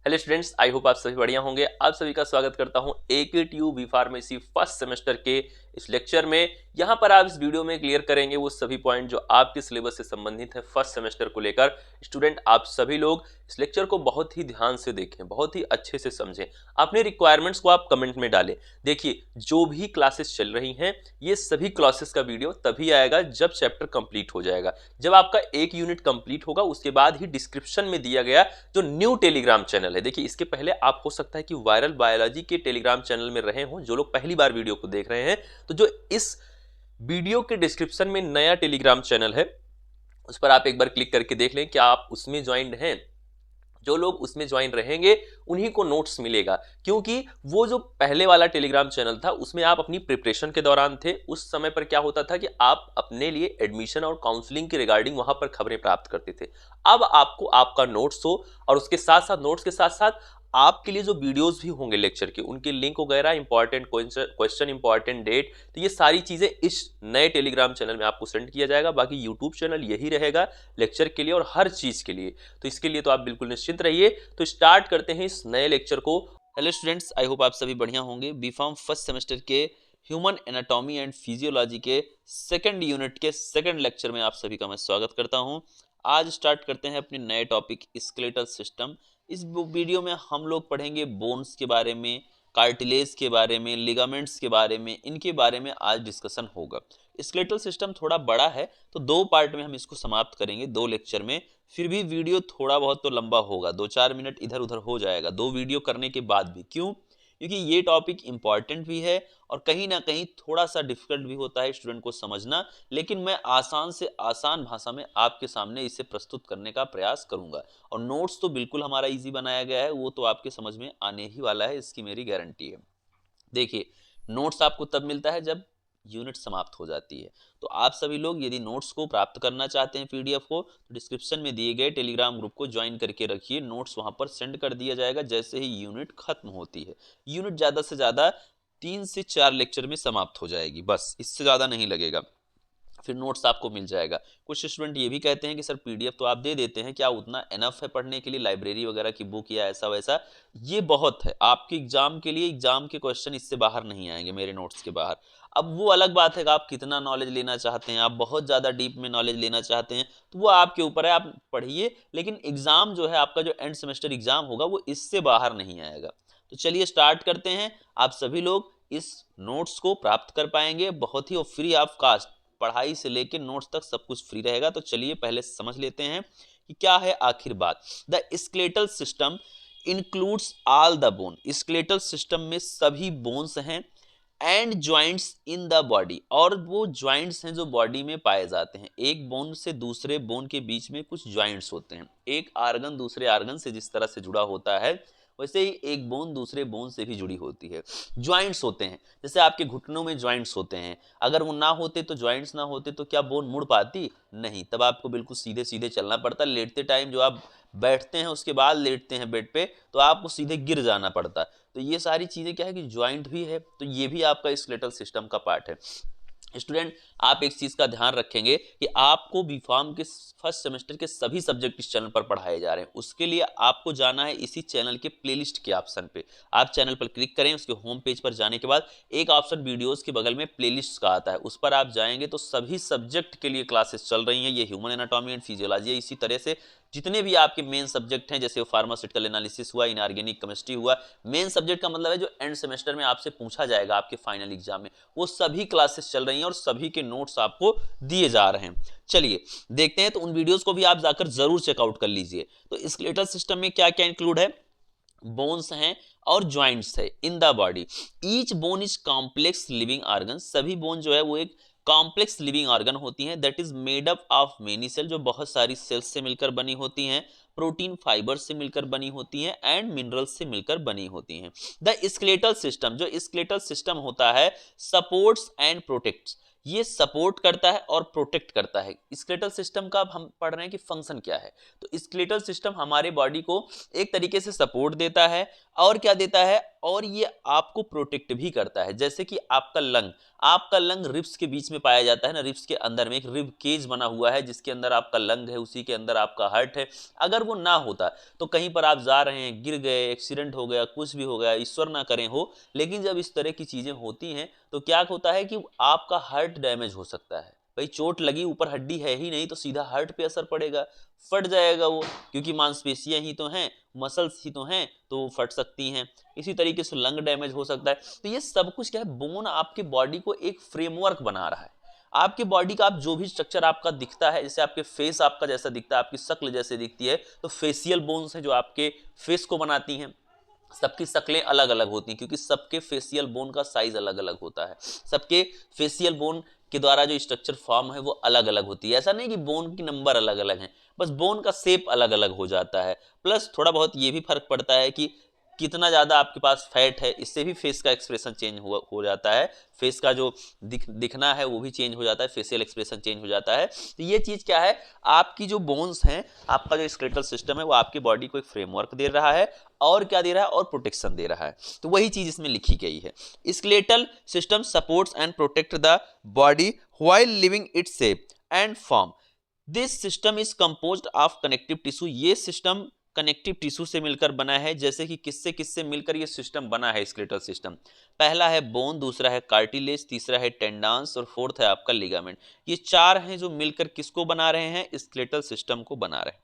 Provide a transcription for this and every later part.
Hello students, I hope आप सभी बढ़िया होंगे। आप सभी का स्वागत करता हूं AKTU B pharmacy first semester के इस लेक्चर में। यहां पर आप इस वीडियो में क्लियर करेंगे वो सभी पॉइंट जो आपके सिलेबस से संबंधित है फर्स्ट सेमेस्टर को लेकर। स्टूडेंट, आप सभी लोग इस लेक्चर को बहुत ही ध्यान से देखें, बहुत ही अच्छे से समझें, अपने रिक्वायरमेंट्स को आप कमेंट में डालें। देखिए, जो भी क्लासेस चल रही हैं ये सभी क्लासेस का वीडियो तभी आएगा जब चैप्टर कंप्लीट हो जाएगा। जब आपका एक यूनिट कंप्लीट होगा उसके बाद ही डिस्क्रिप्शन में दिया गया जो न्यू टेलीग्राम चैनल है। देखिए, इसके पहले आप हो सकता है कि वायरल बायोलॉजी के टेलीग्राम चैनल में रहे हों, जो लोग पहली बार वीडियो को देख रहे हैं, तो जो इस वीडियो के डिस्क्रिप्शन में नया टेलीग्राम चैनल है उस पर आप एक बार क्लिक करके देख लें क्या आप उसमें ज्वाइंड हैं। जो लोग उसमें ज्वाइन रहेंगे उन्हीं को नोट्स मिलेगा, क्योंकि वो जो पहले वाला टेलीग्राम चैनल था उसमें आप अपनी प्रिपरेशन के दौरान थे। उस समय पर क्या होता था कि आप अपने लिए एडमिशन और काउंसलिंग के रिगार्डिंग वहां पर खबरें प्राप्त करते थे। अब आपको आपका नोट्स हो और उसके साथ साथ नोट्स के साथ साथ आपके लिए जो वीडियोस भी होंगे लेक्चर के, उनके लिंक वगैरह, इंपॉर्टेंट क्वेश्चन, इंपॉर्टेंट डेट, तो ये सारी चीजें इस नए टेलीग्राम चैनल में आपको सेंड किया जाएगा। बाकी यूट्यूब चैनल यही रहेगा लेक्चर के लिए और हर चीज के लिए, तो इसके लिए तो आप बिल्कुल निश्चिंत रहिए। तो स्टार्ट करते हैं इस नए लेक्चर को। हेलो स्टूडेंट्स, आई होप आप सभी बढ़िया होंगे। बी फार्म फर्स्ट सेमेस्टर के ह्यूमन एनाटॉमी एंड फिजियोलॉजी के सेकंड यूनिट के सेकंड लेक्चर में आप सभी का मैं स्वागत करता हूं। आज स्टार्ट करते हैं अपने नए टॉपिक स्केलेटल सिस्टम। इस वीडियो में हम लोग पढ़ेंगे बोन्स के बारे में, कार्टिलेज के बारे में, लिगामेंट्स के बारे में, इनके बारे में आज डिस्कशन होगा। स्केलेटल सिस्टम थोड़ा बड़ा है तो दो पार्ट में हम इसको समाप्त करेंगे, दो लेक्चर में। फिर भी वीडियो थोड़ा बहुत तो लंबा होगा, 2-4 मिनट इधर उधर हो जाएगा दो वीडियो करने के बाद भी। क्यों? क्योंकि ये टॉपिक इंपॉर्टेंट भी है और कहीं ना कहीं थोड़ा सा डिफिकल्ट भी होता है स्टूडेंट को समझना, लेकिन मैं आसान से आसान भाषा में आपके सामने इसे प्रस्तुत करने का प्रयास करूंगा। और नोट्स तो बिल्कुल हमारा इजी बनाया गया है, वो तो आपके समझ में आने ही वाला है, इसकी मेरी गारंटी है। देखिए, नोट्स आपको तब मिलता है जब यूनिट समाप्त हो जाती है। तो आप सभी लोग यदि नोट्स को प्राप्त करना चाहते हैं पीडीएफ को, तो डिस्क्रिप्शन में दिए गए टेलीग्राम ग्रुप को ज्वाइन करके रखिए। नोट्स वहां पर सेंड कर दिया जाएगा जैसे ही यूनिट खत्म होती है। यूनिट ज्यादा से ज्यादा 3 से 4 लेक्चर में समाप्त हो जाएगी, बस इससे ज्यादा नहीं लगेगा। फिर नोट्स आपको मिल जाएगा। कुछ स्टूडेंट ये भी कहते हैं कि सर पीडीएफ तो आप दे देते हैं, क्या उतना एनफ है पढ़ने के लिए, लाइब्रेरी वगैरह की बुक या ऐसा वैसा? ये बहुत है आपके एग्जाम के लिए। एग्जाम के क्वेश्चन इससे बाहर नहीं आएंगे, मेरे नोट्स के बाहर। अब वो अलग बात है कि आप कितना नॉलेज लेना चाहते हैं, आप बहुत ज़्यादा डीप में नॉलेज लेना चाहते हैं, तो वो आपके ऊपर है, आप पढ़िए। लेकिन एग्जाम जो है आपका, जो एंड सेमेस्टर एग्जाम होगा, वो इससे बाहर नहीं आएगा। तो चलिए स्टार्ट करते हैं। आप सभी लोग इस नोट्स को प्राप्त कर पाएंगे बहुत ही फ्री ऑफ कास्ट। पढ़ाई से लेकर नोट्स तक सब कुछ फ्री रहेगा। तो चलिए पहले समझ लेते हैं कि क्या है आखिर बात। The skeletal system includes all the bone. Skeletal system में सभी बोन्स हैं and joints in the body, और वो ज्वाइंट्स हैं जो बॉडी में पाए जाते हैं। एक बोन से दूसरे बोन के बीच में कुछ ज्वाइंट्स होते हैं। एक आर्गन दूसरे आर्गन से जिस तरह से जुड़ा होता है, वैसे ही एक बोन दूसरे बोन से भी जुड़ी होती है। ज्वाइंट्स होते हैं, जैसे आपके घुटनों में ज्वाइंट्स होते हैं। अगर वो ना होते, तो ज्वाइंट्स ना होते, तो क्या बोन मुड़ पाती? नहीं, तब आपको बिल्कुल सीधे सीधे चलना पड़ता। लेटते टाइम जो आप बैठते हैं उसके बाद लेटते हैं बेड पे, तो आपको सीधे गिर जाना पड़ता। तो ये सारी चीजें क्या है कि ज्वाइंट भी है, तो ये भी आपका स्केलेटल सिस्टम का पार्ट है। स्टूडेंट, आप एक चीज का ध्यान रखेंगे कि आपको बीफार्म के फर्स्ट सेमेस्टर के सभी सब्जेक्ट इस चैनल पर पढ़ाए जा रहे हैं। उसके लिए आपको जाना है इसी चैनल के प्लेलिस्ट के ऑप्शन पे। आप चैनल पर क्लिक करें, उसके होम पेज पर जाने के बाद एक ऑप्शन वीडियोस के बगल में प्लेलिस्ट का आता है, उस पर आप जाएंगे तो सभी सब्जेक्ट के लिए क्लासेस चल रही हैं। ये ह्यूमन एनाटॉमी एंड फिजियोलॉजी है, इसी तरह से जितने भी आपके मेन सब्जेक्ट हैं, जैसे फार्मास्यूटिकल एनालिसिस हुआ, इनऑर्गेनिक केमिस्ट्री हुआ। मेन सब्जेक्ट का मतलब है जो एंड सेमेस्टर में आपसे पूछा जाएगा आपके फाइनल एग्जाम में, वो सभी क्लासेस चल रही हैं और सभी के नोट्स आपको दिए जा रहे हैं। चलिए देखते हैं, तो उन वीडियोस को भी आप जाकर जरूर चेकआउट कर लीजिए। तो स्केलेटल सिस्टम में क्या क्या इंक्लूड है? बोन्स हैं और ज्वाइंट्स है in the body. Each bone is complex living organ. सभी बोन जो है वो एक कॉम्प्लेक्स लिविंग ऑर्गन होती हैं, that is made up of many cell, जो बहुत सारी सेल्स से मिलकर बनी होती हैं, प्रोटीन फाइबर से मिलकर बनी होती हैं, एंड मिनरल्स से मिलकर बनी होती हैं। द स्केलेटल सिस्टम, जो स्केलेटल सिस्टम होता है, सपोर्ट्स एंड प्रोटेक्ट्स। ये सपोर्ट करता है और प्रोटेक्ट करता है। स्केलेटल सिस्टम का हम पढ़ रहे हैं कि फंक्शन क्या है। तो स्केलेटल सिस्टम हमारे बॉडी को एक तरीके से सपोर्ट देता है, और क्या देता है, और ये आपको प्रोटेक्ट भी करता है। जैसे कि आपका लंग रिब्स के बीच में पाया जाता है ना, रिब्स के अंदर में एक रिब केज बना हुआ है जिसके अंदर आपका लंग है, उसी के अंदर आपका हार्ट है। अगर वो ना होता तो कहीं पर आप जा रहे हैं, गिर गए, एक्सीडेंट हो गया, कुछ भी हो गया, ईश्वर ना करें हो, लेकिन जब इस तरह की चीजें होती हैं तो क्या होता है कि आपका हार्ट डैमेज हो सकता है। भाई चोट लगी, ऊपर हड्डी है ही नहीं तो सीधा हार्ट पे असर पड़ेगा, फट जाएगा वो, क्योंकि मांसपेशियां ही तो हैं, मसल्स ही तो हैं, तो वो फट सकती हैं। इसी तरीके से लंग डैमेज हो सकता है। तो ये सब कुछ क्या है, बोन आपके बॉडी को एक फ्रेमवर्क बना रहा है। आपके बॉडी का आप जो भी स्ट्रक्चर आपका दिखता है, जैसे आपके फेस आपका जैसा दिखता है, आपकी शक्ल जैसे दिखती है, तो फेशियल बोन्स है जो आपके फेस को बनाती हैं। सबकी शक्लें अलग अलग होती हैं क्योंकि सबके फेशियल बोन का साइज अलग अलग होता है। सबके फेशियल बोन के द्वारा जो स्ट्रक्चर फॉर्म है वो अलग अलग होती है। ऐसा नहीं कि बोन की नंबर अलग अलग हैं, बस बोन का शेप अलग अलग हो जाता है। प्लस थोड़ा बहुत ये भी फर्क पड़ता है कि कितना ज्यादा आपके पास फैट है, इससे भी फेस का एक्सप्रेशन चेंज हो जाता है। फेस का जो दिखना है वो भी चेंज हो जाता है, फेशियल एक्सप्रेशन चेंज हो जाता है। तो ये चीज क्या है, आपकी जो बोन्स हैं, आपका जो स्केलेटल सिस्टम है वो आपकी बॉडी को एक फ्रेमवर्क दे रहा है, और क्या दे रहा है, और प्रोटेक्शन दे रहा है। तो वही चीज इसमें लिखी गई है। Skeletal system supports and protect the body while living its shape and form. This system is composed of connective tissue. ये सिस्टम कनेक्टिव टिश्यू से मिलकर बना है। जैसे कि किससे किससे मिलकर ये सिस्टम बना है स्केलेटल सिस्टम, पहला है बोन, दूसरा है कार्टिलेज, तीसरा है टेंडांस और फोर्थ है आपका लिगामेंट। ये चार हैं जो मिलकर किसको बना रहे हैं, स्केलेटल सिस्टम को बना रहे हैं।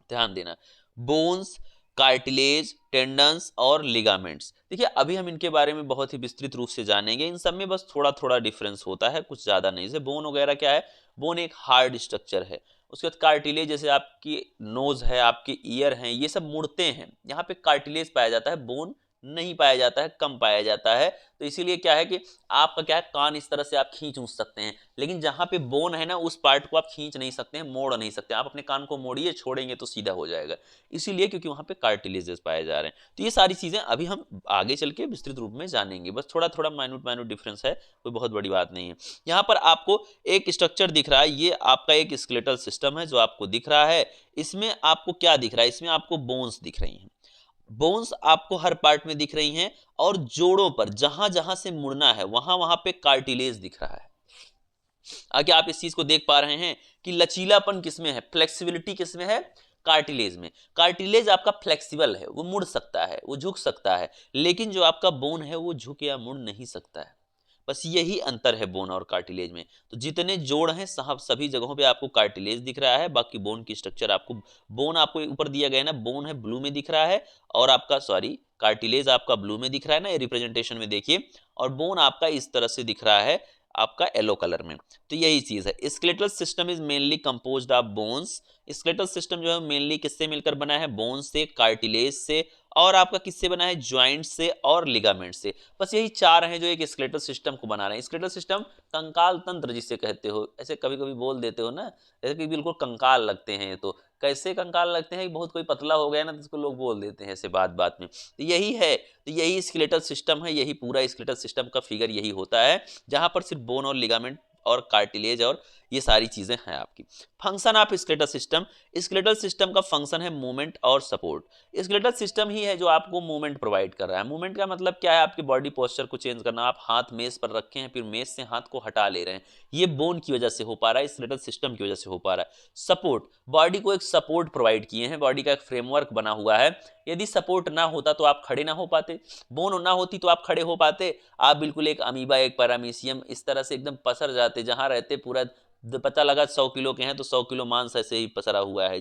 ध्यान देना, बोन्स, कार्टिलेज, टेंडन्स और लिगामेंट्स। देखिए अभी हम इनके बारे में बहुत ही विस्तृत रूप से जानेंगे। इन सब में बस थोड़ा थोड़ा डिफरेंस होता है, कुछ ज्यादा नहीं। जैसे बोन वगैरह क्या है, बोन एक हार्ड स्ट्रक्चर है। उसके बाद कार्टिलेज, जैसे आपकी नोज है, आपके ईयर हैं, ये सब मुड़ते हैं, यहाँ पे कार्टिलेज पाया जाता है, बोन नहीं पाया जाता है, कम पाया जाता है। तो इसीलिए क्या है कि आपका क्या है, कान इस तरह से आप खींच उच सकते हैं, लेकिन जहां पे बोन है ना उस पार्ट को आप खींच नहीं सकते हैं, मोड़ नहीं सकते। आप अपने कान को मोड़िए, छोड़ेंगे तो सीधा हो जाएगा, इसीलिए क्योंकि वहां पे कार्टिलेजेस पाए जा रहे हैं। तो ये सारी चीजें अभी हम आगे चल के विस्तृत रूप में जानेंगे, बस थोड़ा थोड़ा माइन्यूट माइन्यूट डिफरेंस है, कोई बहुत बड़ी बात नहीं है। यहाँ पर आपको एक स्ट्रक्चर दिख रहा है, ये आपका एक स्केलेटल सिस्टम है जो आपको दिख रहा है। इसमें आपको क्या दिख रहा है, इसमें आपको बोन्स दिख रही हैं, बोन्स आपको हर पार्ट में दिख रही हैं, और जोड़ों पर जहां जहां से मुड़ना है वहां वहां पे कार्टिलेज दिख रहा है। आगे आप इस चीज को देख पा रहे हैं कि लचीलापन किसमें है, फ्लेक्सिबिलिटी किसमें है, कार्टिलेज में। कार्टिलेज आपका फ्लेक्सिबल है, वो मुड़ सकता है, वो झुक सकता है, लेकिन जो आपका बोन है वो झुक या मुड़ नहीं सकता है। बस यही अंतर है बोन और कार्टिलेज में। तो जितने जोड़ हैं साहब सभी जगहों पे आपको कार्टिलेज दिख रहा है, बाकी बोन की स्ट्रक्चर आपको, बोन आपको ऊपर दिया गया है ना, बोन है ब्लू में दिख रहा है, और आपका सॉरी कार्टिलेज आपका ब्लू में दिख रहा है ना, ये रिप्रेजेंटेशन में देखिए, और बोन आपका इस तरह से दिख रहा है आपका येलो कलर में। तो यही चीज है। Skeletal system is mainly composed of bones. Skeletal system जो है मेनली किससे मिलकर बना है, बोन्स से, कार्टिलेज से, और आपका किससे बना है, ज्वाइंट से और लिगामेंट से। बस यही चार हैं जो एक स्केलेटल सिस्टम को बना रहे हैं। स्केलेटल सिस्टम कंकाल तंत्र जिसे कहते हो, ऐसे कभी कभी बोल देते हो ना, जैसे कि बिल्कुल कंकाल लगते हैं। ये तो कैसे कंकाल लगते हैं, बहुत कोई पतला हो गया ना तो इसको लोग बोल देते हैं ऐसे बात बात में। तो यही है, तो यही स्केलेटल सिस्टम है, यही पूरा स्केलेटल सिस्टम का फिगर यही होता है, जहां पर सिर्फ बोन और लिगामेंट और कार्टिलेज और ये सारी चीजें हैं आपकी। Function of skeletal system, skeletal system का फंक्शन है मूवमेंट और सपोर्ट। स्केलेटल सिस्टम ही है जो आपको मूवमेंट प्रोवाइड कर रहा है। मूवमेंट का मतलब क्या है, आपके बॉडी पोस्चर को चेंज करना। आप हाथ मेज पर रखे हैं, फिर मेज से हाथ को हटा ले रहे हैं, ये बोन की वजह से हो पा रहा है, स्केलेटल सिस्टम की वजह से हो पा रहा है। सपोर्ट, बॉडी को एक सपोर्ट प्रोवाइड किए हैं, बॉडी का एक फ्रेमवर्क बना हुआ है। यदि सपोर्ट ना होता तो आप खड़े ना हो पाते, बोन ना होती तो आप खड़े हो पाते, आप बिल्कुल एक अमीबा, एक पैरामीशियम इस तरह से एकदम पसर जाते, जहां रहते पूरा पता लगा 100 किलो के हैं तो 100 किलो मांस ऐसे ही पसरा हुआ है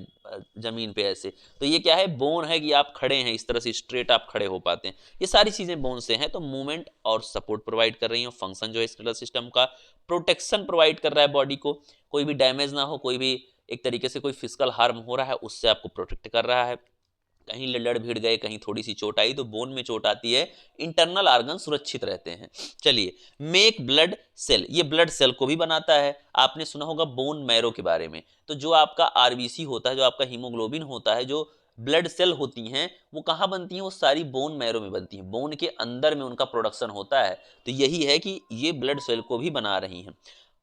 जमीन पे ऐसे। तो ये क्या है, बोन है कि आप खड़े हैं, इस तरह से स्ट्रेट आप खड़े हो पाते हैं। ये सारी चीजें बोन से हैं। तो मूवमेंट और सपोर्ट प्रोवाइड कर रही हैं। फंक्शन जो है स्केलेटल सिस्टम का, प्रोटेक्शन प्रोवाइड कर रहा है बॉडी को, कोई भी डैमेज ना हो, कोई भी एक तरीके से कोई फिजिकल हार्म हो रहा है उससे आपको प्रोटेक्ट कर रहा है। कहीं लड़ भिड़ गए, कहीं थोड़ी सी चोट आई तो बोन में चोट आती है, इंटरनल ऑर्गन सुरक्षित रहते हैं। चलिए, मेक ब्लड सेल, ये ब्लड सेल को भी बनाता है। आपने सुना होगा बोन मैरो के बारे में। तो जो आपका आरबीसी होता है, जो आपका हीमोग्लोबिन होता है, जो ब्लड सेल होती हैं वो कहाँ बनती हैं, वो सारी बोन मैरो में बनती हैं, बोन के अंदर में उनका प्रोडक्शन होता है। तो यही है कि ये ब्लड सेल को भी बना रही हैं।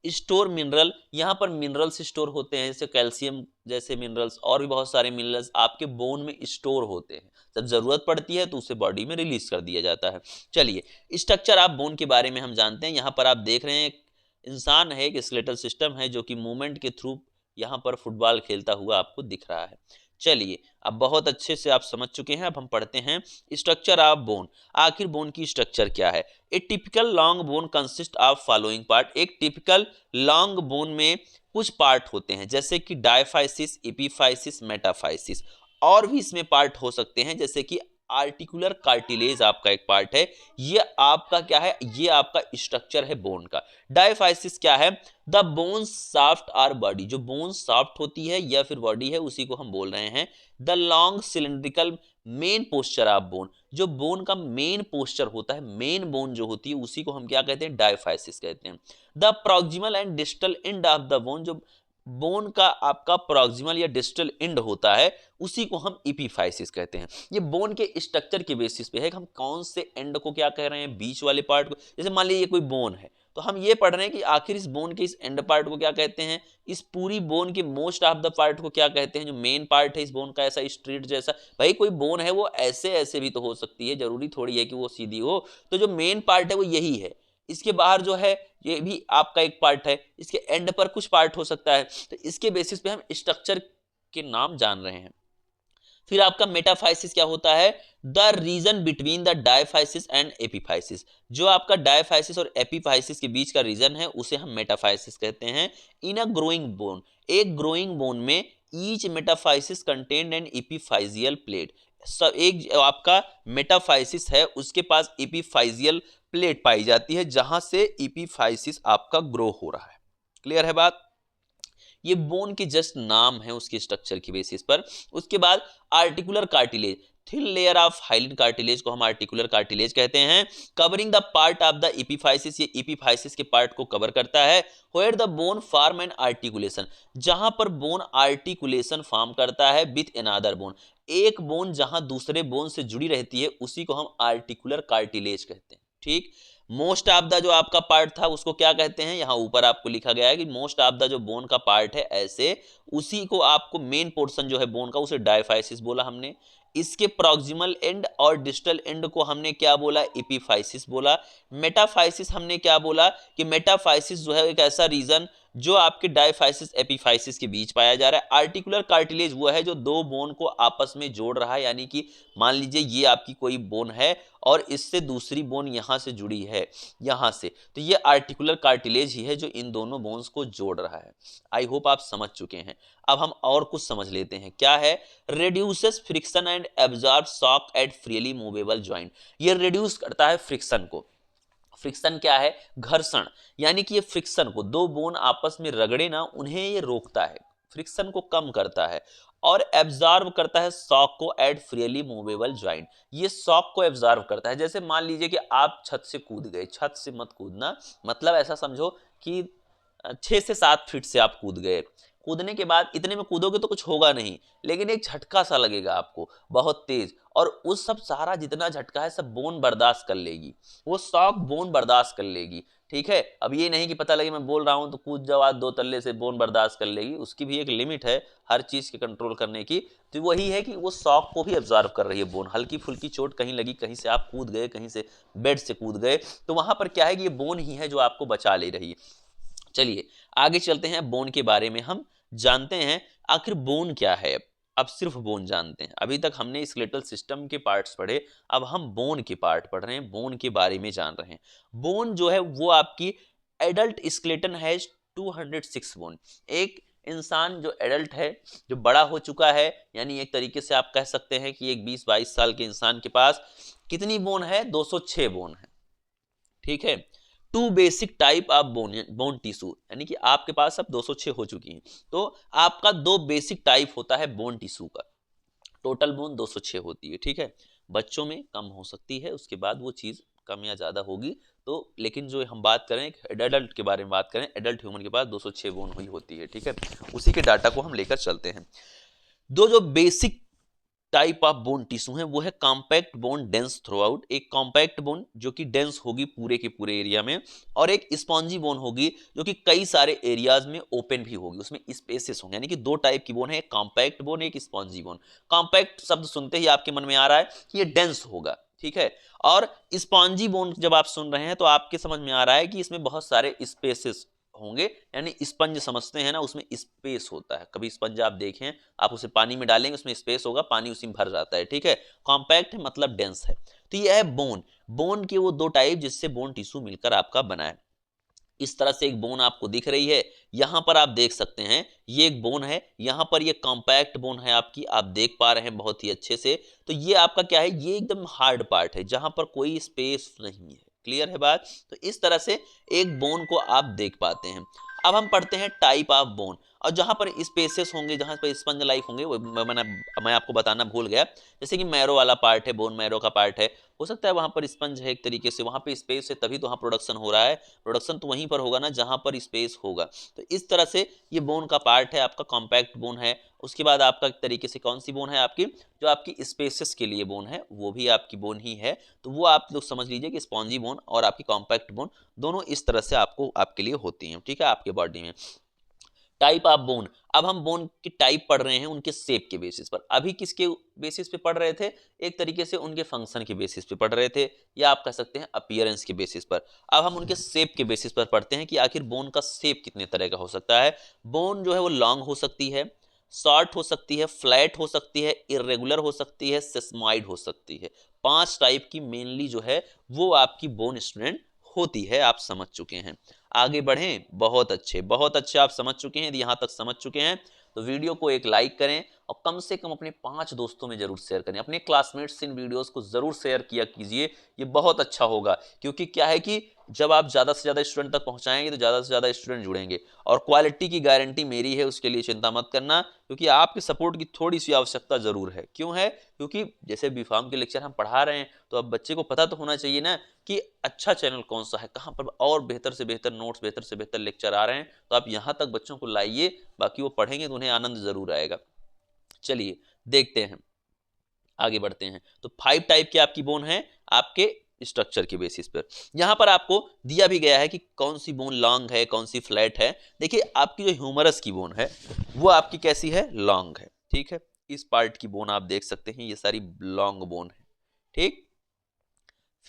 स्टोर मिनरल, यहाँ पर मिनरल्स स्टोर होते हैं, जैसे कैल्शियम जैसे मिनरल्स और भी बहुत सारे मिनरल्स आपके बोन में स्टोर होते हैं। जब जरूरत पड़ती है तो उसे बॉडी में रिलीज कर दिया जाता है। चलिए स्ट्रक्चर आप बोन के बारे में हम जानते हैं। यहाँ पर आप देख रहे हैं एक इंसान है, एक स्केलेटल सिस्टम है जो कि मूवमेंट के थ्रू यहाँ पर फुटबॉल खेलता हुआ आपको दिख रहा है। चलिए अब बहुत अच्छे से आप समझ चुके हैं, अब हम पढ़ते हैं स्ट्रक्चर ऑफ बोन। आखिर बोन की स्ट्रक्चर क्या है? ए typical long bone consist of following part. एक टिपिकल लॉन्ग बोन में कुछ पार्ट होते हैं, जैसे कि डायफाइसिस, एपिफाइसिस, मेटाफाइसिस। और भी इसमें पार्ट हो सकते हैं, जैसे कि आर्टिकुलर कार्टिलेज आपका एक पार्ट है। ये आपका क्या है? ये आपका स्ट्रक्चर है बोन का। डायफाइसिस क्या है? The bone shaft our body. जो बोन शाफ्ट होती है या फिर बॉडी है, उसी को हम बोल रहे हैं the long cylindrical main posture of bone. जो बोन का मेन पोस्चर होता है, मेन बोन जो होती है, उसी को हम क्या कहते हैं? डायफाइसिस कहते हैं। The proximal and distal end of the bone. जो बोन का आपका प्रॉक्सिमल या डिस्टल एंड होता है, उसी को हम एपिफाइसिस कहते हैं। ये बोन के स्ट्रक्चर के बेसिस पे है कि हम कौन से एंड को क्या कह रहे हैं, बीच वाले पार्ट को। जैसे मान लीजिए कोई बोन है, तो हम ये पढ़ रहे हैं कि आखिर इस बोन के इस एंड पार्ट को क्या कहते हैं, इस पूरी बोन के मोस्ट ऑफ द पार्ट को क्या कहते हैं। जो मेन पार्ट है इस बोन का, ऐसा स्ट्रेट जैसा, भाई कोई बोन है वो ऐसे ऐसे भी तो हो सकती है, जरूरी थोड़ी है कि वो सीधी हो। तो जो मेन पार्ट है वो यही है। इसके बाहर जो है ये भी आपका एक पार्ट है, इसके एंड पर कुछ पार्ट हो सकता है। तो इसके बेसिस पे हम स्ट्रक्चर के नाम जान रहे हैं। फिर आपका मेटाफाइसिस क्या होता है? The region between the diaphysis and epiphysis. जो आपका डायफाइसिस और एपिफाइसिस के बीच का रीजन है, उसे हम मेटाफाइसिस कहते हैं। इन अ ग्रोइंग बोन, एक ग्रोइंग बोन में each metaphysis contained an epiphyseal plate. सब एक आपका मेटाफाइसिस है, उसके पास एपिफाइजियल प्लेट पाई जाती है, जहां से एपिफाइसिस आपका ग्रो हो रहा है। क्लियर है बात? ये बोन के जस्ट नाम है उसके स्ट्रक्चर की बेसिस पर। उसके बाद articular cartilage, thin layer of hyaline cartilage को हम आर्टिकुलर कार्टिलेज कहते हैं। Covering the part of the epiphysis, ये एपिफाइसिस के पार्ट को कवर करता है। Where the bone form an articulation, जहां पर बोन आर्टिकुलेशन फॉर्म करता है विथ अनदर बोन। एक बोन जहां दूसरे बोन से जुड़ी रहती है, उसी को हम आर्टिकुलर कार्टिलेज कहते हैं। ठीक। मोस्ट ऑफ द जो आपका पार्ट था उसको क्या कहते हैं? यहाँ ऊपर आपको लिखा गया है कि मोस्ट ऑफ द जो बोन का पार्ट है, ऐसे उसी को आपको मेन पोर्शन जो है बोन का, उसे डायफाइसिस बोला हमने। इसके प्रॉक्सिमल एंड और डिस्टल एंड को हमने क्या बोला? एपिफाइसिस बोला। मेटाफाइसिस हमने क्या बोला कि मेटाफाइसिस जो है एक ऐसा रीजन जो आपके डायफाइसिस एपिफाइसिस के बीच पाया जा रहा है। आर्टिकुलर कार्टिलेज वो है जो दो बोन को आपस में जोड़ रहा है, यानी कि मान लीजिए ये आपकी कोई बोन है और इससे दूसरी बोन यहां से जुड़ी है, यहां से, तो ये आर्टिकुलर कार्टिलेज ही है जो इन दोनों बोन्स को जोड़ रहा है। आई होप आप समझ चुके हैं। अब हम और कुछ समझ लेते हैं। क्या है? Reduces friction and absorb shock at freely movable joint. ये रिड्यूस करता है फ्रिक्शन को। फ्रिक्शन क्या है? घर्षण। यानी कि ये फ्रिक्शन को, दो बोन आपस में रगड़े ना, उन्हें ये रोकता है, फ्रिक्शन को कम करता है। और एब्जॉर्ब करता है शॉक को एट फ्रीली मूवेबल जॉइंट। ये शॉक को एब्जॉर्ब करता है। जैसे मान लीजिए कि आप छत से कूद गए, छत से मत कूदना, मतलब ऐसा समझो कि 6 से 7 फीट से आप कूद गए। कूदने के बाद इतने में कूदोगे तो कुछ होगा नहीं, लेकिन एक झटका सा लगेगा आपको बहुत तेज, और उस सब सारा जितना झटका है सब बोन बर्दाश्त कर लेगी, वो शॉक बोन बर्दाश्त कर लेगी। ठीक है। अब ये नहीं कि पता लगे मैं बोल रहा हूं तो कूद जाओ आज 2 तल्ले से, बोन बर्दाश्त कर लेगी, उसकी भी एक लिमिट है हर चीज के कंट्रोल करने की। तो वही है कि वो शॉक को भी ऑब्जर्व कर रही है बोन। हल्की फुल्की चोट कहीं लगी, कहीं से आप कूद गए, कहीं से बेड से कूद गए, तो वहां पर क्या है कि ये बोन ही है जो आपको बचा ले रही है। चलिए आगे चलते हैं, बोन के बारे में हम जानते हैं। आखिर बोन क्या है? अब सिर्फ बोन जानते हैं। अभी तक हमने स्केलेटल सिस्टम के पार्ट्स पढ़े, अब हम बोन के पार्ट पढ़ रहे हैं, बोन के बारे में जान रहे हैं। बोन जो है वो आपकी एडल्ट स्केलेटन है 206 बोन। एक इंसान जो एडल्ट है, जो बड़ा हो चुका है, यानी एक तरीके से आप कह सकते हैं कि एक 20-22 साल के इंसान के पास कितनी बोन है? 206 बोन है। ठीक है। 2 basic type of bone tissue, यानी कि आपके पास अब 206 हो चुकी हैं, तो आपका 2 बेसिक टाइप होता है बोन टिश्यू का। टोटल बोन 206 होती है। ठीक है। बच्चों में कम हो सकती है, उसके बाद वो चीज कम या ज्यादा होगी। तो लेकिन जो हम बात करें एडल्ट के बारे में बात करें, एडल्ट ह्यूमन के पास 206 बोन हुई होती है। ठीक है। उसी के डाटा को हम लेकर चलते हैं। दो जो basic type of bone tissue है वो है compact bone dense through out, एक कॉम्पैक्ट बोन जो कि डेंस होगी पूरे के पूरे एरिया में, और एक स्पॉन्जी बोन होगी जो कि कई सारे एरियाज में ओपन भी होगी, उसमें स्पेसेस होंगे। यानी कि दो टाइप की बोन है, एक कॉम्पैक्ट बोन, एक स्पॉन्जी बोन। कॉम्पैक्ट शब्द सुनते ही आपके मन में आ रहा है कि ये डेंस होगा, ठीक है, और स्पॉन्जी बोन जब आप सुन रहे हैं तो आपके समझ में आ रहा है कि इसमें बहुत सारे स्पेसेस होंगे, यानी स्पंज समझते हैं ना, उसमें स्पेस होता है। कभी स्पंज आप देखें, आप उसे पानी में डालेंगे, उसमें स्पेस होगा, पानी उसी में भर जाता है, ठीक है। कॉम्पैक्ट है मतलब डेंस है। तो यह है बोन। बोन के वो दो टाइप जिससे बोन टिश्यू मिलकर आपका बना है। इस तरह से एक बोन आपको दिख रही है, यहां पर आप देख सकते हैं ये एक बोन है, यहां पर ये कॉम्पैक्ट बोन है आपकी, आप देख पा रहे हैं बहुत ही अच्छे से। तो ये आपका क्या है, ये एकदम हार्ड पार्ट है जहां पर कोई स्पेस नहीं है। क्लियर है बात? तो इस तरह से एक बोन को आप देख पाते हैं। अब हम पढ़ते हैं टाइप ऑफ बोन, और जहां पर स्पेसेस होंगे, जहां पर स्पंज लाइक होंगे, वो मैं आपको बताना भूल गया। जैसे कि मैरो वाला पार्ट है, बोन मैरो का पार्ट है, हो सकता है वहां पर स्पंज है एक तरीके से, वहां पे स्पेस है तभी तो वहां प्रोडक्शन हो रहा है। प्रोडक्शन तो वहीं पर होगा ना जहां पर स्पेस होगा। तो इस तरह से ये बोन का पार्ट है आपका, कॉम्पैक्ट बोन है। उसके बाद आपका एक तरीके से कौन सी बोन है आपकी, जो आपकी स्पेसेस के लिए बोन है, वो भी आपकी बोन ही है। तो वो आप लोग समझ लीजिए कि स्पॉन्जी बोन और आपकी कॉम्पैक्ट बोन दोनों इस तरह से आपको आपके लिए होती हैं, ठीक है, आपके बॉडी में। टाइप ऑफ बोन, अब हम बोन की टाइप पढ़ रहे हैं उनके शेप के बेसिस पर। अभी किसके बेसिस पे पढ़ रहे थे, एक तरीके से उनके फंक्शन के बेसिस पे पढ़ रहे थे, या आप कह सकते हैं अपीयरेंस के बेसिस पर। अब हम उनके शेप के बेसिस पर पढ़ते हैं कि आखिर बोन का शेप कितने तरह का हो सकता है। बोन जो है वो लॉन्ग हो सकती है, शॉर्ट हो सकती है, फ्लैट हो सकती है, इरेगुलर हो सकती है, सेस्मॉइड हो सकती है। 5 टाइप की मेनली जो है वो आपकी बोन स्टूडेंट होती है, आप समझ चुके हैं। आगे बढ़ें, बहुत अच्छे आप समझ चुके हैं। यदि यहाँ तक समझ चुके हैं तो वीडियो को एक लाइक करें, और कम से कम अपने 5 दोस्तों में जरूर शेयर करें। अपने क्लासमेट्स से इन वीडियोस को जरूर शेयर किया कीजिए, ये बहुत अच्छा होगा। क्योंकि क्या है कि जब आप ज़्यादा से ज़्यादा स्टूडेंट तक पहुँचाएंगे तो ज़्यादा से ज़्यादा स्टूडेंट जुड़ेंगे, और क्वालिटी की गारंटी मेरी है, उसके लिए चिंता मत करना। क्योंकि आपके सपोर्ट की थोड़ी सी आवश्यकता ज़रूर है। क्यों है? क्योंकि जैसे बीफार्म के लेक्चर हम पढ़ा रहे हैं, तो अब बच्चे को पता तो होना चाहिए ना कि अच्छा चैनल कौन सा है, कहाँ पर और बेहतर से बेहतर नोट्स, बेहतर से बेहतर लेक्चर आ रहे हैं। तो आप यहाँ तक बच्चों को लाइए, बाकी वो पढ़ेंगे तो उन्हें आनंद ज़रूर आएगा। चलिए देखते हैं, आगे बढ़ते हैं। तो 5 टाइप की आपकी बोन है आपके स्ट्रक्चर के बेसिस पर। यहां पर आपको दिया भी गया है कि कौन सी बोन लॉन्ग है, कौन सी फ्लैट है। देखिए आपकी जो ह्यूमरस की बोन है वो आपकी कैसी है, लॉन्ग है, ठीक है। इस पार्ट की बोन आप देख सकते हैं, ये सारी लॉन्ग बोन है, ठीक।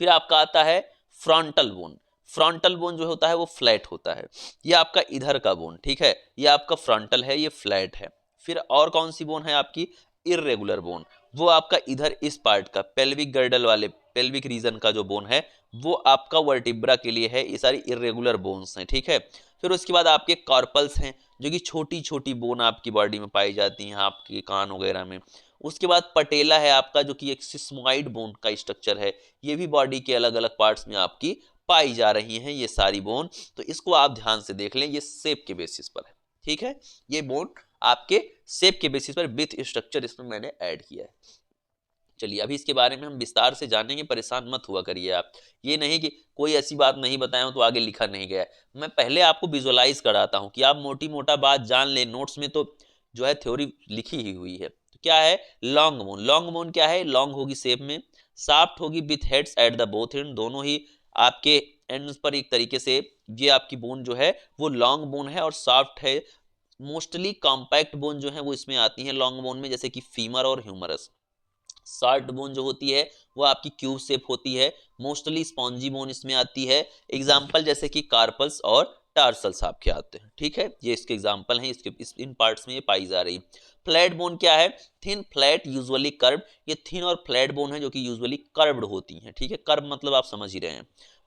फिर आपका आता है फ्रंटल बोन। फ्रंटल बोन जो होता है वो फ्लैट होता है, ये आपका इधर का बोन, ठीक है, ये आपका फ्रंटल है, ये फ्लैट है। फिर और कौन सी बोन है आपकी, इरेगुलर बोन, वो आपका इधर इस पार्ट का पेल्विक गर्डल वाले, पेल्विक रीजन का जो बोन है वो आपका वर्टिब्रा के लिए है। ये सारी इरेगुलर बोन्स हैं, ठीक है। फिर उसके बाद आपके कॉर्पल्स हैं, जो कि छोटी छोटी बोन आपकी बॉडी में पाई जाती हैं, आपके कान वगैरह में। उसके बाद पटेला है आपका, जो कि एक सिस्मोइड बोन का स्ट्रक्चर है, ये भी बॉडी के अलग अलग पार्ट्स में आपकी पाई जा रही हैं ये सारी बोन। तो इसको आप ध्यान से देख लें, ये शेप के बेसिस पर है, ठीक है। ये बोन आपके शेप के बेसिस पर विथ स्ट्रक्चर इसमें मैंने ऐड किया है। चलिए अभी इसके बारे में हम विस्तार से जानेंगे, परेशान मत हुआ करिए आप। ये नहीं कि कोई ऐसी बात नहीं बताया हूं तो आगे लिखा नहीं गया है। मैं पहले आपको विजुअलाइज कराता हूं कि आप मोटी मोटा बात जान लें। नोट्स में तो जो है थ्योरी लिखी ही हुई है। तो क्या है, लॉन्ग बोन। लॉन्ग बोन क्या है, लॉन्ग होगी शेप में, शाफ्ट होगी with heads at the both and, दोनों ही आपके एंड्स पर एक तरीके से ये आपकी बोन जो है वो लॉन्ग बोन है और शाफ्ट है। मोस्टली कॉम्पैक्ट बोन जो है वो इसमें आती है लॉन्ग बोन में, जैसे कि फीमर और ह्यूमरस। शॉर्ट बोन जो होती है वो आपकी क्यूब शेप होती है, मोस्टली स्पॉन्जी बोन इसमें आती है। एग्जाम्पल जैसे कि कार्पल्स और टार्सल्स आपके आते हैं, ठीक है। ये इसके एग्जाम्पल हैं, इन पार्ट्स में ये पाई जा रही। फ्लैट बोन क्या है, थिन फ्लैट यूजुअली कर्व। ये थिन और फ्लैट बोन है जो कि यूजुअली कर्व्ड होती हैं, ठीक है। कर्व मतलब आप समझ ही रहे हैं।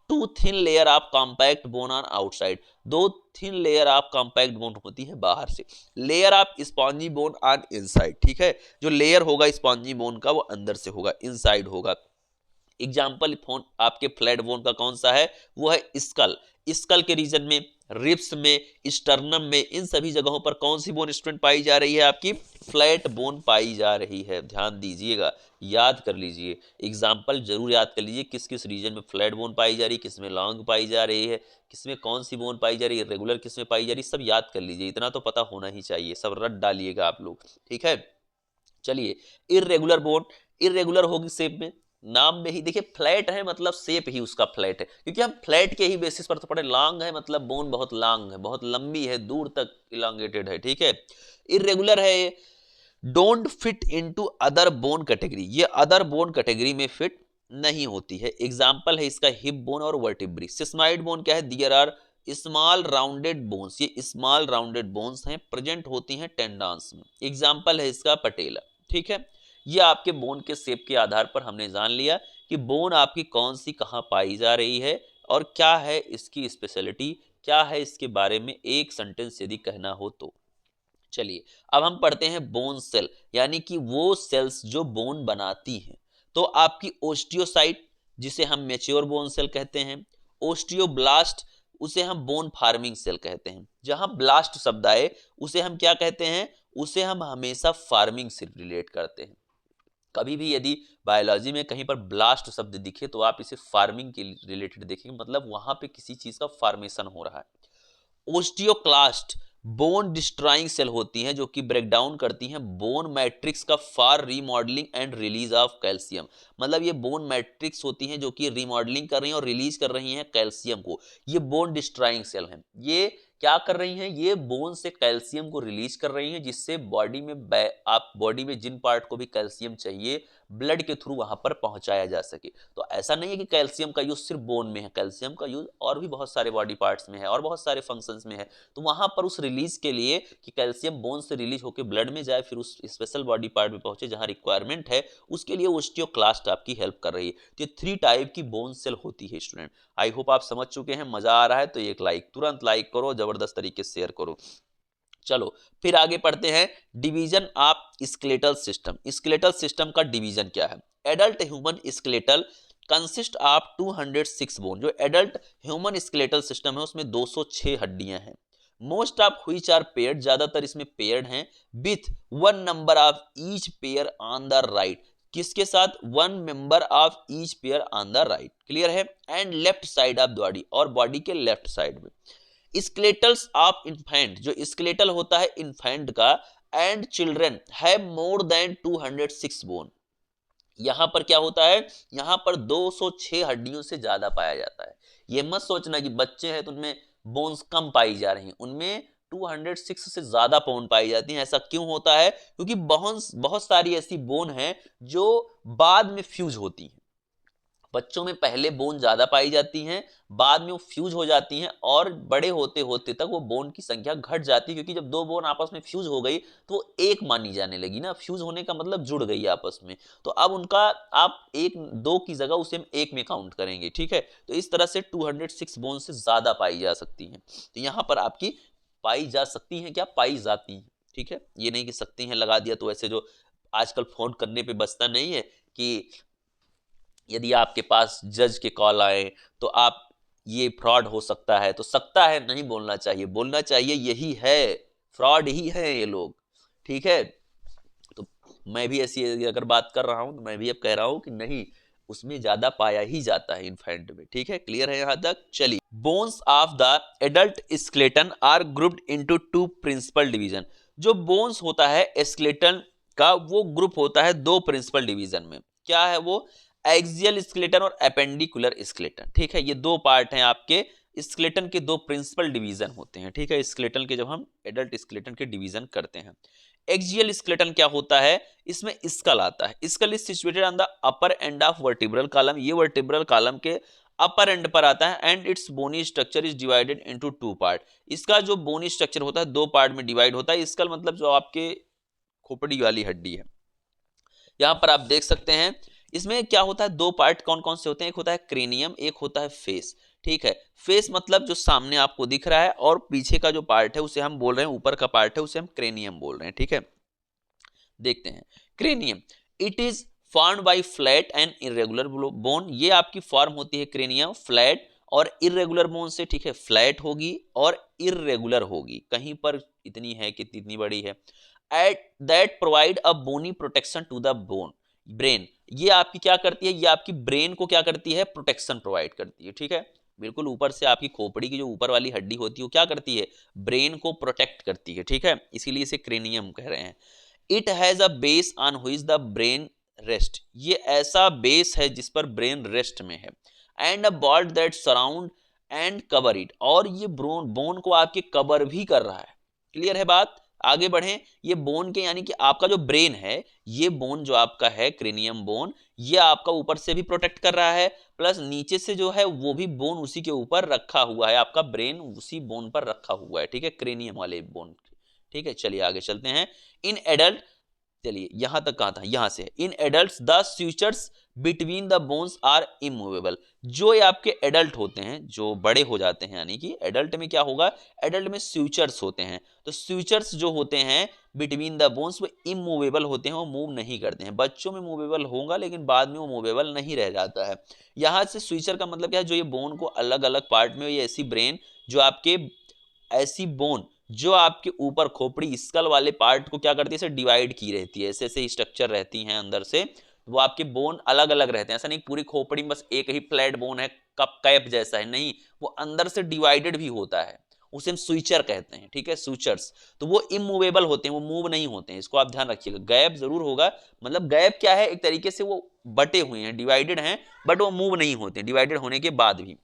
Two thin layer of compact bone on outside, दो thin layer of compact bone होती है बाहर से। Layer of spongy bone on inside, ठीक है। जो लेयर होगा स्पॉन्जी बोन का वो अंदर से होगा, इनसाइड होगा। एग्जाम्पल फोन आपके फ्लैट बोन का कौन सा है, वो है स्कल। स्कल के रीजन में, रिब्स में, स्टर्नम में, इन सभी जगहों पर कौन सी बोन स्टूडेंट पाई जा रही है, आपकी फ्लैट बोन पाई जा रही है। ध्यान दीजिएगा, याद कर लीजिए, एग्जाम्पल जरूर याद कर लीजिए, किस किस रीजन में फ्लैट बोन पाई जा रही है, किस में लॉन्ग पाई जा रही है, किसमें कौन सी बोन पाई जा रही है, रेगुलर किस में पाई जा रही है, सब याद कर लीजिए। इतना तो पता होना ही चाहिए, सब रट डालिएगा आप लोग, ठीक है। चलिए, इर्रेगुलर बोन, इर्रेगुलर होगी शेप में, नाम में ही देखिए फ्लैट है मतलब शेप ही उसका फ्लैट है, क्योंकि हम फ्लैट के ही बेसिस पर तो पढ़े। लॉन्ग है मतलब बोन बहुत लॉन्ग है, बहुत लंबी है, दूर तक इलांगेटेड है, ठीक है। इर्रेगुलर है ये, don't fit into other bone category, ये अदर बोन कैटेगरी में फिट नहीं होती है। एग्जांपल है इसका हिप बोन और वर्टिब्री। सिस्माइड बोन क्या है, there are small rounded bones, ये स्मॉल राउंडेड बोन्स हैं, प्रेजेंट होती हैं टेंडन्स में। एग्जांपल है इसका पटेला, ठीक है। ये आपके बोन के शेप के आधार पर हमने जान लिया कि बोन आपकी कौन सी कहाँ पाई जा रही है और क्या है इसकी स्पेशलिटी, क्या है इसके बारे में एक सेंटेंस यदि कहना हो तो। चलिए, अब हम पढ़ते हैं बोन सेल, यानी कि वो सेल्स जो बोन बनाती हैं। तो आपकी ओस्टियोसाइट, जिसे हम मैच्योर बोन सेल कहते हैं, ओस्टियोब्लास्ट, उसे हम बोन फार्मिंग सेल कहते हैं। जहां ब्लास्ट शब्द आए उसे हम क्या कहते हैं, उसे हम हमेशा फार्मिंग से रिलेट करते हैं। कभी भी यदि बायोलॉजी में कहीं पर ब्लास्ट शब्द दिखे तो आप इसे फार्मिंग के रिलेटेड देखेंगे, मतलब वहां पे किसी चीज का फार्मेशन हो रहा है। ओस्टियोक्लास्ट बोन डिस्ट्रॉइंग सेल होती हैं जो कि ब्रेक डाउन करती हैं बोन मैट्रिक्स का for remodelling and release of calcium, मतलब ये बोन मैट्रिक्स होती हैं जो कि रीमॉडलिंग कर रही हैं और रिलीज कर रही हैं कैल्शियम को। ये बोन डिस्ट्रॉइंग सेल हैं, ये क्या कर रही हैं, ये बोन से कैल्शियम को रिलीज कर रही हैं, जिससे बॉडी में आप बॉडी में जिन पार्ट को भी कैल्शियम चाहिए ब्लड के थ्रू वहां पर पहुंचाया जा सके। तो ऐसा नहीं है कि कैल्शियम का यूज सिर्फ बोन में है, कैल्शियम का यूज और भी बहुत सारे बॉडी पार्ट्स में है और बहुत सारे फंक्शंस में है। तो वहां पर उस रिलीज के लिए कि कैल्शियम बोन से रिलीज होकर ब्लड में जाए, फिर उस स्पेशल बॉडी पार्ट में पहुंचे जहां रिक्वायरमेंट है, उसके लिए ओस्टियोक्लास्ट आपकी हेल्प कर रही है। तो ये 3 टाइप की बोन सेल होती है स्टूडेंट। आई होप आप समझ चुके हैं। मजा आ रहा है तो एक लाइक, तुरंत लाइक करो, जबरदस्त तरीके से शेयर करो। चलो फिर आगे पढ़ते हैं division of skeletal system. Skeletal system का डिवीजन क्या है। Adult human skeletal consist of 206 bone, जो एडल्ट ह्यूमन स्केलेटल सिस्टम है उसमें 206 हड्डियां हैं। Most of which are paired, ज्यादातर इसमें पेयर्ड हैं, with 1 number of each pair on the right, किसके साथ, 1 member of each pair on the right, clear है, and left side of body, और बॉडी के लेफ्ट साइड में। स्केलेटल्स ऑफ इन्फेंट, जो स्केलेटल होता है इन्फेंट का, and children have more than 206 bone. यहां पर क्या होता है, यहां पर 206 हड्डियों से ज्यादा पाया जाता है। ये मत सोचना कि बच्चे हैं तो उनमें बोन्स कम पाई जा रही हैं, उनमें 206 से ज्यादा बोन पाई जाती हैं। ऐसा क्यों होता है, क्योंकि बहुत सारी ऐसी बोन हैं जो बाद में फ्यूज होती हैं। बच्चों में पहले बोन ज्यादा पाई जाती हैं, बाद में वो फ्यूज हो जाती हैं, और बड़े होते होते तक वो बोन की संख्या घट जाती है, क्योंकि जब 2 बोन आपस में फ्यूज हो गई तो वो एक मानी जाने लगी ना, फ्यूज होने का मतलब जुड़ गई आपस में। तो अब उनका आप 1-2 की जगह उसे हम 1 में काउंट करेंगे, ठीक है। तो इस तरह से 206 बोन से ज्यादा पाई जा सकती हैं। तो यहां पर आपकी पाई जा सकती हैं, क्या पाई जाती हैं, ठीक है। ये नहीं कि सकती हैं लगा दिया तो ऐसे जो आजकल फोन करने पे बचता नहीं है कि यदि आपके पास जज के कॉल आए तो आप ये फ्रॉड हो सकता है, तो सकता है नहीं बोलना चाहिए, बोलना चाहिए यही है, फ्रॉड ही है ये लोग, ठीक है। तो मैं भी ऐसी अगर बात कर रहा हूं तो मैं भी अब कह रहा हूं कि नहीं, उसमें ज्यादा पाया ही जाता है इन्फेंट में, ठीक है। क्लियर है यहां तक। चलिए, bones of the adult skeleton are grouped into 2 principal division. जो बोन्स होता है स्केलेटन का, वो ग्रुप होता है 2 प्रिंसिपल डिवीजन में। क्या है वो, एक्सियल स्केलेटन और एपेंडिकुलर स्केलेटन, ठीक है। ये 2 पार्ट हैं आपके स्केलेटन के, 2 प्रिंसिपल डिवीजन होते हैं, ठीक है। स्केलेटन के जब हम एडल्ट स्केलेटन के डिवीजन करते हैं, एक्सियल स्केलेटन क्या होता है, इसमें स्कल आता है। Skull is situated on the upper end of vertebral column, ये वर्टिब्रल कॉलम के अपर एंड पर आता है, and its bony structure is divided into 2 part. इसका जो बोनी स्ट्रक्चर होता है 2 पार्ट में डिवाइड होता है। स्कल मतलब जो आपके खोपड़ी वाली हड्डी है। यहां पर आप देख सकते हैं इसमें क्या होता है, 2 पार्ट कौन कौन से होते हैं, एक होता है क्रेनियम, एक होता है फेस, ठीक है। फेस मतलब जो सामने आपको दिख रहा है, और पीछे का जो पार्ट है उसे हम बोल रहे हैं, ऊपर का पार्ट है उसे हम क्रेनियम बोल रहे हैं, ठीक है। देखते हैं cranium, it is formed by flat and irregular bone. ये आपकी फॉर्म होती है क्रेनियम फ्लैट और इरेगुलर बोन से, ठीक है। फ्लैट होगी और इरेगुलर होगी, कहीं पर इतनी है कि इतनी बड़ी है। At that provide a bony protection to the bone brain. ये आपकी क्या करती है, ये आपकी ब्रेन को क्या करती है, प्रोटेक्शन प्रोवाइड करती है, ठीक है। बिल्कुल ऊपर से आपकी खोपड़ी की जो ऊपर वाली हड्डी होती है वो क्या करती है, ब्रेन को प्रोटेक्ट करती है, ठीक है। इसीलिए इसे क्रेनियम कह रहे हैं। It has a base on which the brain rest, ये ऐसा बेस है जिस पर ब्रेन रेस्ट में है, and a bolt that surround and cover it, और ये बोन को आपके कवर भी कर रहा है। क्लियर है बात? आगे बढ़ें, ये बोन के यानी कि आपका जो ब्रेन है, ये बोन जो आपका है क्रेनियम बोन, ये आपका ऊपर से भी प्रोटेक्ट कर रहा है, प्लस नीचे से जो है वो भी बोन उसी के ऊपर रखा हुआ है, आपका ब्रेन उसी बोन पर रखा हुआ है, ठीक है, क्रेनियम वाले बोन। ठीक है, चलिए आगे चलते हैं। इन एडल्ट, चलिए यहां तक कहा था, यहां से in adults the sutures between the bones are immovable, जो ये आपके एडल्ट होते हैं, जो बड़े हो जाते हैं, यानी कि एडल्ट में क्या होगा, एडल्ट में स्यूचर्स होते हैं, तो स्यूचर्स जो होते हैं बिटवीन द बोन्स वो इमूवेबल होते हैं, वो मूव नहीं करते हैं। बच्चों में मूवेबल होगा लेकिन बाद में वो मूवेबल नहीं रह जाता है। यहां से स्यूचर का मतलब क्या है, जो ये बोन को अलग अलग पार्ट में, ये ऐसी ब्रेन जो आपके, ऐसी बोन जो आपके ऊपर खोपड़ी स्कल वाले पार्ट को क्या करती है, इसे डिवाइड की रहती है, ऐसे ऐसे स्ट्रक्चर रहती हैं अंदर से, वो आपके बोन अलग अलग रहते हैं। ऐसा नहीं पूरी खोपड़ी में बस एक ही फ्लैट बोन है, कप कैप जैसा है, नहीं, वो अंदर से डिवाइडेड भी होता है, उसे हम स्विचर कहते हैं, ठीक है, स्विचर्स। तो वो इमूवेबल होते हैं, वो मूव नहीं होते हैं, इसको आप ध्यान रखिएगा। गैप जरूर होगा, मतलब गैप क्या है, एक तरीके से वो बटे हुए हैं, डिवाइडेड हैं, बट वो मूव नहीं होते डिवाइडेड होने के बाद भी।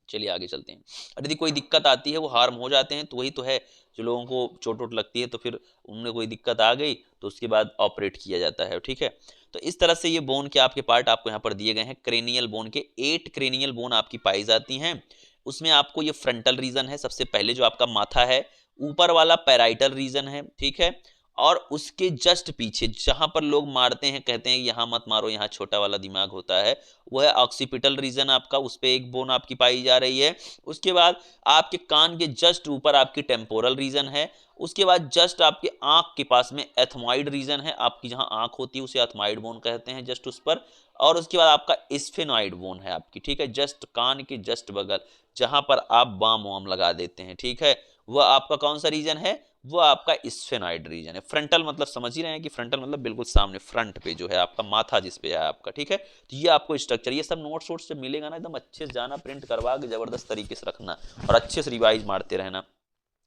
चलिए आगे चलते हैं। और यदि कोई दिक्कत आती है, वो हार्म हो जाते हैं, तो वही तो है, जो लोगों को चोट वोट लगती है तो फिर उनमें कोई दिक्कत आ गई तो उसके बाद ऑपरेट किया जाता है, ठीक है। तो इस तरह से ये बोन के आपके पार्ट आपको यहाँ पर दिए गए हैं। क्रेनियल बोन के 8 क्रेनियल बोन आपकी पाई जाती हैं। उसमें आपको ये फ्रंटल रीजन है, सबसे पहले जो आपका माथा है, ऊपर वाला पैराइटल रीजन है, ठीक है, और उसके जस्ट पीछे जहां पर लोग मारते हैं, कहते हैं यहां मत मारो, यहाँ छोटा वाला दिमाग होता है, वो है ऑक्सीपिटल रीजन आपका, उस पे एक बोन आपकी पाई जा रही है। उसके बाद आपके कान के जस्ट ऊपर आपकी टेम्पोरल रीजन है। उसके बाद जस्ट आपके आंख के पास में एथमॉइड रीजन है, आपकी जहां आंख होती है उसे एथमॉइड बोन कहते हैं, जस्ट उस पर। और उसके बाद आपका स्फेनॉइड बोन है आपकी, ठीक है, जस्ट कान के जस्ट बगल, जहां पर आप बाम वाम लगा देते हैं, ठीक है, वह आपका कौन सा रीजन है, वो आपका स्फेनॉइड रीजन है। फ्रंटल मतलब समझ ही रहे हैं कि फ्रंटल मतलब बिल्कुल सामने, फ्रंट पे जो है आपका माथा जिस पे है आपका, ठीक है। तो ये आपको स्ट्रक्चर, ये सब नोट्स वोट्स से मिलेगा ना, एकदम अच्छे से जाना, प्रिंट करवा के जबरदस्त तरीके से रखना और अच्छे से रिवाइज मारते रहना।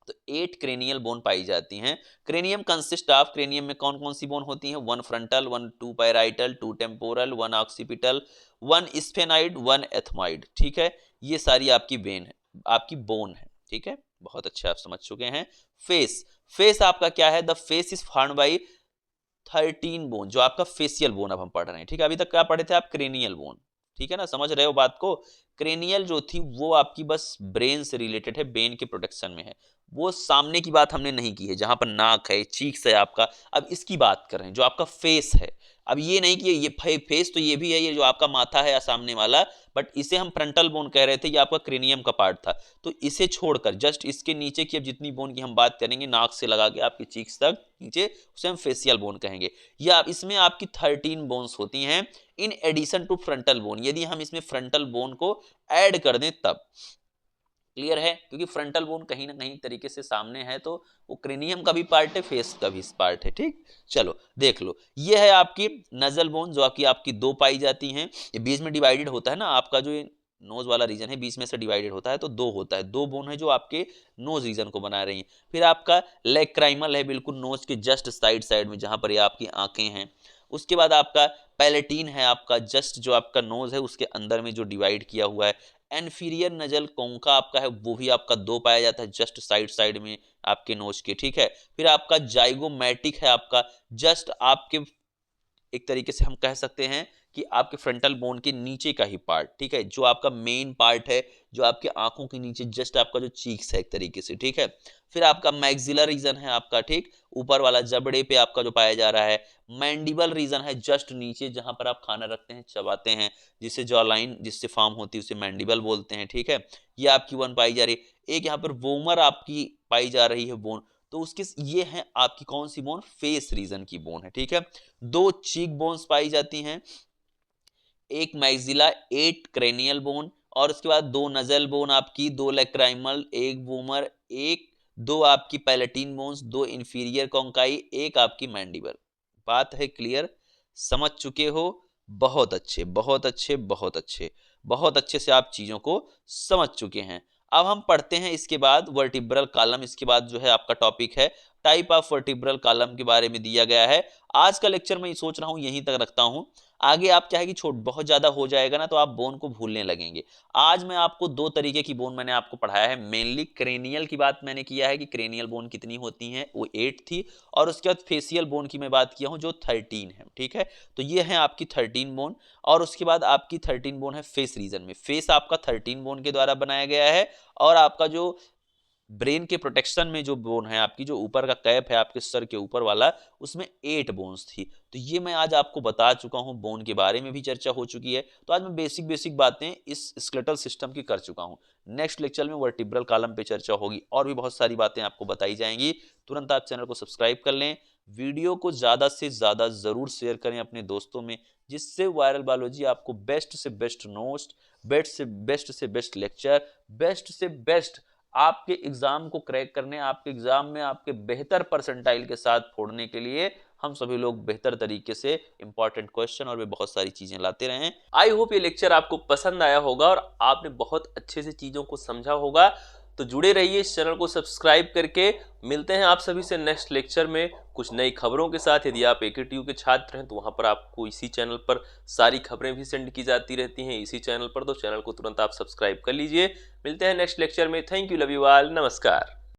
तो 8 क्रेनियल बोन पाई जाती हैं। क्रेनियम कंसिस्ट ऑफ, क्रेनियम में कौन कौन सी बोन होती हैं, 1 frontal, 1 2 parietal, 2 temporal, 1 occipital, 1 sphenoid, 1 ethmoid, ठीक है। ये सारी आपकी बेन है, आपकी बोन है, ठीक है, बहुत अच्छा आप समझ चुके हैं। फेस, फेस आपका क्या है, the face is formed by 13 bone, जो आपका फेसियल बोन अब हम पढ़ रहे हैं, ठीक है। अभी तक क्या पढ़े थे आप, क्रेनियल बोन, ठीक है ना, समझ रहे हो बात को। क्रेनियल जो थी वो आपकी बस ब्रेन से रिलेटेड है, ब्रेन के प्रोटेक्शन में है, वो सामने की बात हमने नहीं की है, जहां पर नाक है, चीक्स है आपका, अब इसकी बात कर रहे हैं जो आपका फेस है। अब ये नहीं कि ये फेस तो ये भी है, ये जो आपका माथा है या सामने वाला, बट इसे हम फ्रंटल बोन कह रहे थे, ये आपका क्रेनियम का पार्ट था। तो इसे छोड़कर जस्ट इसके नीचे की अब जितनी बोन की हम बात करेंगे, नाक से लगा के आपके चीक्स तक नीचे, उसे हम फेसियल बोन कहेंगे। या इसमें आपकी 13 बोन्स होती हैं in addition to frontal bone, यदि हम इसमें फ्रंटल बोन को ऐड कर दें तब। क्लियर है, क्योंकि फ्रंटल बोन कहीं ना कहीं तरीके से सामने है, तो वो क्रेनियम का भी पार्ट है, फेस का भी पार्ट है, ठीक। चलो देख लो, ये है आपकी नजल बोन, जो आपकी 2 पाई जाती हैं। ये बीच में डिवाइडेड होता है ना, आपका जो नोज वाला रीजन है बीच में से डिवाइडेड होता है, तो 2 होता है, 2 बोन है जो आपके नोज रीजन को बना रही हैं। फिर आपका लेक्राइमल है, बिल्कुल नोज के जस्ट साइड साइड में, जहां पर ये आपकी आंखें हैं। उसके बाद आपका पैलेटीन है, आपका जस्ट जो आपका नोज है उसके अंदर में जो डिवाइड किया हुआ है। एनफीरियर नजल कोंका आपका है, वो भी आपका 2 पाया जाता है, जस्ट साइड साइड में आपके नोज के, ठीक है। फिर आपका जाइगोमैटिक है आपका, जस्ट आपके, एक तरीके से हम कह सकते हैं कि आपके फ्रंटल बोन के नीचे का ही पार्ट, ठीक है, जो आपका मेन पार्ट है, जो आपके आंखों के नीचे जस्ट आपका जो चीक्स है एक तरीके से, ठीक है। फिर आपका मैक्सिलर रीजन है आपका, ठीक, ऊपर वाला जबड़े पे आपका जो पाया जा रहा है। मैंडिबल रीजन है जस्ट नीचे, जहां पर आप खाना रखते हैं, चबाते हैं, जिससे जॉ लाइन जिससे फॉर्म होती है उसे मैंडिबल बोलते हैं, ठीक है। ये आपकी 1 पाई जा रही है। एक यहाँ पर वोमर आपकी पाई जा रही है बोन, तो उसके ये है आपकी कौन सी बोन, फेस रीजन की बोन है, ठीक है। 2 चीक बोन्स पाई जाती हैं, एक मैक्सिला, 8 क्रेनियल बोन, और उसके बाद 2 नजल बोन आपकी, 2 लेक्राइमल, 1 बूमर, एक 2 आपकी पैलेटीन बोन्स, 2 इंफीरियर कोंकाई, एक आपकी मैंडिबल। बात है क्लियर, समझ चुके हो, बहुत अच्छे बहुत अच्छे बहुत अच्छे, बहुत अच्छे से आप चीजों को समझ चुके हैं। अब हम पढ़ते हैं इसके बाद वर्टिब्रल कॉलम, इसके बाद जो है आपका टॉपिक है टाइप ऑफ वर्टिब्रल कॉलम के बारे में दिया गया है। आज का लेक्चर मैं सोच रहा हूँ यहीं तक रखता हूँ। आगे आप क्या है कि बहुत ज्यादा हो जाएगा ना तो आप बोन को भूलने लगेंगे। आज मैं आपको दो तरीके की बोन मैंने आपको पढ़ाया है। मेनली क्रेनियल की बात मैंने किया है कि क्रेनियल बोन कितनी होती है, वो 8 थी, और उसके बाद फेसियल बोन की मैं बात किया हूँ जो 13 है। ठीक है, तो ये है आपकी 13 बोन, और उसके बाद आपकी 13 बोन है फेस रीजन में। फेस आपका 13 बोन के द्वारा बनाया गया है, और आपका जो ब्रेन के प्रोटेक्शन में जो बोन है आपकी, जो ऊपर का कैप है आपके सर के ऊपर वाला, उसमें 8 बोन्स थी। तो ये मैं आज आपको बता चुका हूँ, बोन के बारे में भी चर्चा हो चुकी है। तो आज मैं बेसिक बेसिक बातें इस स्केलेटल सिस्टम की कर चुका हूँ। नेक्स्ट लेक्चर में वर्टिब्रल कॉलम पे चर्चा होगी और भी बहुत सारी बातें आपको बताई जाएंगी। तुरंत आप चैनल को सब्सक्राइब कर लें, वीडियो को ज्यादा से ज्यादा जरूर शेयर करें अपने दोस्तों में, जिससे वायरल बायोलॉजी आपको बेस्ट से बेस्ट नोट्स, बेस्ट से बेस्ट लेक्चर, बेस्ट से बेस्ट आपके एग्जाम को क्रैक करने, आपके एग्जाम में आपके बेहतर परसेंटाइल के साथ फोड़ने के लिए हम सभी लोग बेहतर तरीके से इंपॉर्टेंट क्वेश्चन और भी बहुत सारी चीजें लाते रहे। आई होप ये लेक्चर आपको पसंद आया होगा और आपने बहुत अच्छे से चीजों को समझा होगा। तो जुड़े रहिए इस चैनल को सब्सक्राइब करके। मिलते हैं आप सभी से नेक्स्ट लेक्चर में कुछ नई खबरों के साथ। यदि आप एकेटीयू के छात्र हैं तो वहां पर आपको इसी चैनल पर सारी खबरें भी सेंड की जाती रहती हैं इसी चैनल पर, तो चैनल को तुरंत आप सब्सक्राइब कर लीजिए। मिलते हैं नेक्स्ट लेक्चर में। Thank you, love you all, नमस्कार।